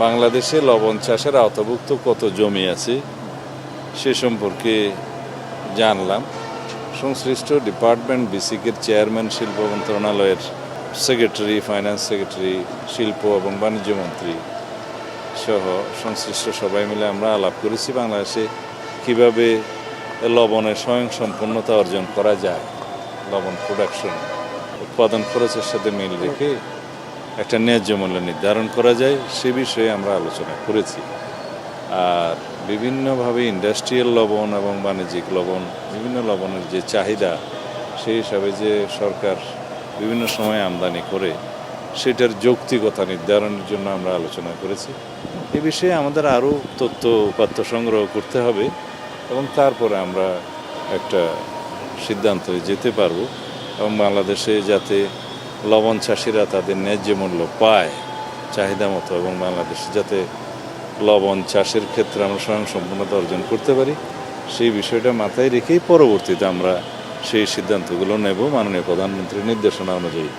বাংলাদেশে লবণ চাষের আওতাভুক্ত কত জমি আছে সে সম্পর্কে জানলাম। সংশ্লিষ্ট ডিপার্টমেন্ট বিসিকের চেয়ারম্যান, শিল্প মন্ত্রণালয়ের সেক্রেটারি, ফাইন্যান্স সেক্রেটারি, শিল্প এবং বাণিজ্য মন্ত্রী সহ সংশ্লিষ্ট সবাই মিলে আমরা আলাপ করেছি বাংলাদেশে কীভাবে লবণের স্বয়ংসম্পূর্ণতা অর্জন করা যায়, লবণ প্রোডাকশন উৎপাদন খরচের সাথে মিল রেখে একটা ন্যায্য মূল্য নির্ধারণ করা যায় সে বিষয়ে আমরা আলোচনা করেছি। আর বিভিন্নভাবে ইন্ডাস্ট্রিয়াল লবণ এবং বাণিজ্যিক লবণ, বিভিন্ন লবণের যে চাহিদা সেই হিসাবে যে সরকার বিভিন্ন সময় আমদানি করে সেটার যৌক্তিকতা নির্ধারণের জন্য আমরা আলোচনা করেছি। এ বিষয়ে আমাদের আরও তথ্য উপাত্ত সংগ্রহ করতে হবে এবং তারপরে আমরা একটা সিদ্ধান্তে যেতে পারবো এবং বাংলাদেশে যাতে লবণ চাষিরা তাদের ন্যায্য মূল্য পায় চাহিদা মতো, এবং বাংলাদেশে যাতে লবণ চাষের ক্ষেত্রে আমরা স্বয়ংসম্পূর্ণতা অর্জন করতে পারি সেই বিষয়টা মাথায় রেখেই পরবর্তীতে আমরা সেই সিদ্ধান্তগুলো নেব মাননীয় প্রধানমন্ত্রীর নির্দেশনা অনুযায়ী।